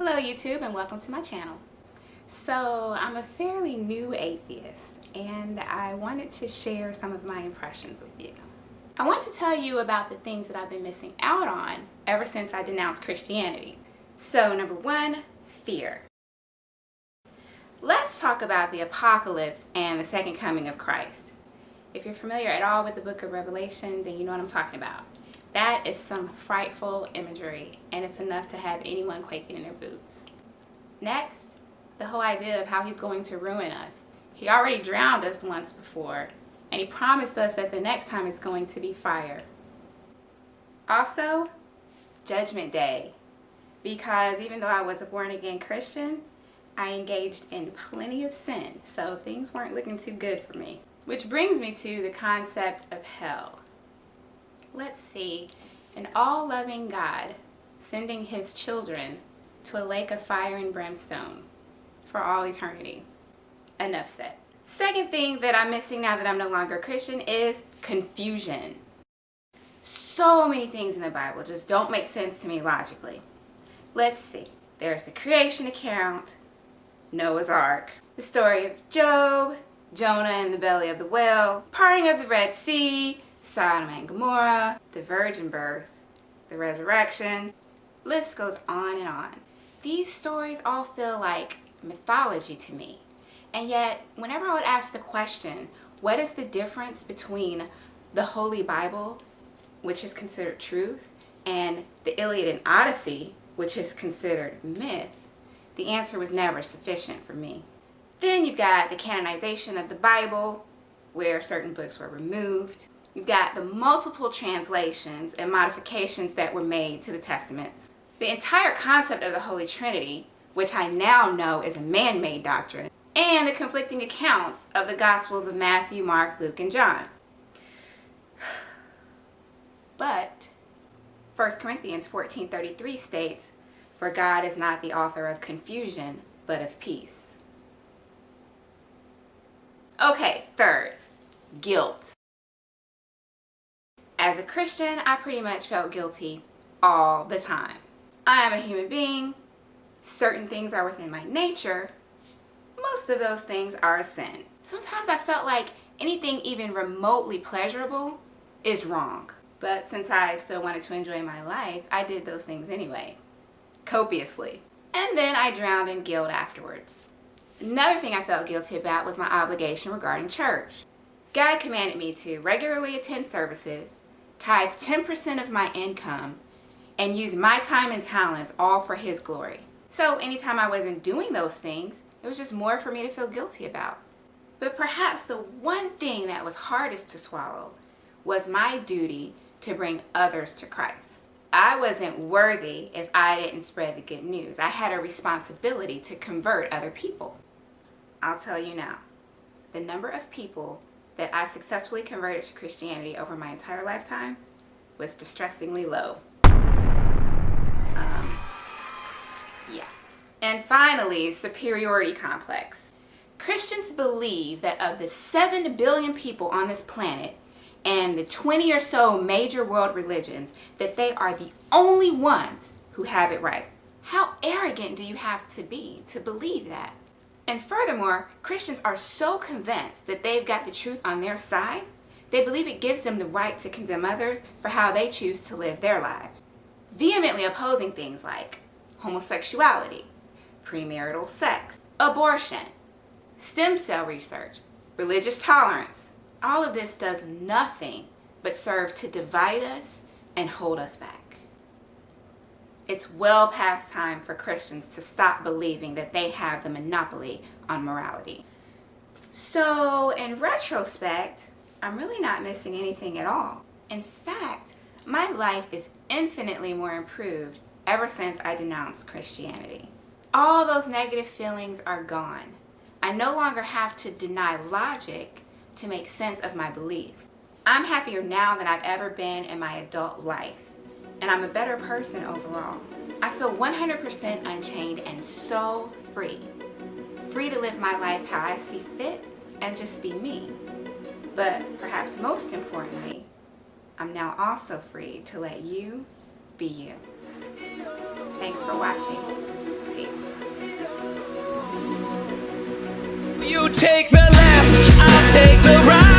Hello YouTube and welcome to my channel. So I'm a fairly new atheist and I wanted to share some of my impressions with you. I want to tell you about the things that I've been missing out on ever since I denounced Christianity. So number one, fear. Let's talk about the apocalypse and the second coming of Christ. If you're familiar at all with the book of Revelation, then you know what I'm talking about. That is some frightful imagery, and it's enough to have anyone quaking in their boots. Next, the whole idea of how he's going to ruin us. He already drowned us once before, and he promised us that the next time it's going to be fire. Also, Judgment Day. Because even though I was a born-again Christian, I engaged in plenty of sin, so things weren't looking too good for me. Which brings me to the concept of hell. Let's see, an all-loving God sending his children to a lake of fire and brimstone for all eternity. Enough said. Second thing that I'm missing now that I'm no longer a Christian is confusion. So many things in the Bible just don't make sense to me logically. Let's see. There's the creation account, Noah's Ark, the story of Job, Jonah in the belly of the whale, parting of the Red Sea, Sodom and Gomorrah, the virgin birth, the resurrection. List goes on and on. These stories all feel like mythology to me. And yet, whenever I would ask the question, what is the difference between the Holy Bible, which is considered truth, and the Iliad and Odyssey, which is considered myth, the answer was never sufficient for me. Then you've got the canonization of the Bible, where certain books were removed. You've got the multiple translations and modifications that were made to the Testaments. The entire concept of the Holy Trinity, which I now know is a man-made doctrine, and the conflicting accounts of the Gospels of Matthew, Mark, Luke, and John. But 1 Corinthians 14:33 states, "For God is not the author of confusion, but of peace." Okay, third, guilt. As a Christian, I pretty much felt guilty all the time. I am a human being. Certain things are within my nature. Most of those things are a sin. Sometimes I felt like anything even remotely pleasurable is wrong. But since I still wanted to enjoy my life, I did those things anyway, copiously. And then I drowned in guilt afterwards. Another thing I felt guilty about was my obligation regarding church. God commanded me to regularly attend services, tithe 10% of my income, and use my time and talents all for His glory. So anytime I wasn't doing those things, it was just more for me to feel guilty about. But perhaps the one thing that was hardest to swallow was my duty to bring others to Christ. I wasn't worthy if I didn't spread the good news. I had a responsibility to convert other people. I'll tell you now, the number of people that I successfully converted to Christianity over my entire lifetime was distressingly low. Yeah. And finally, superiority complex. Christians believe that of the 7 billion people on this planet and the 20 or so major world religions, that they are the only ones who have it right. How arrogant do you have to be to believe that? And furthermore, Christians are so convinced that they've got the truth on their side, they believe it gives them the right to condemn others for how they choose to live their lives. Vehemently opposing things like homosexuality, premarital sex, abortion, stem cell research, religious tolerance. All of this does nothing but serve to divide us and hold us back. It's well past time for Christians to stop believing that they have the monopoly on morality. So, in retrospect, I'm really not missing anything at all. In fact, my life is infinitely more improved ever since I denounced Christianity. All those negative feelings are gone. I no longer have to deny logic to make sense of my beliefs. I'm happier now than I've ever been in my adult life. And I'm a better person overall. I feel 100% unchained and so free. Free to live my life how I see fit and just be me. But perhaps most importantly, I'm now also free to let you be you. Thanks for watching. Peace. You take the left, I'll take the right.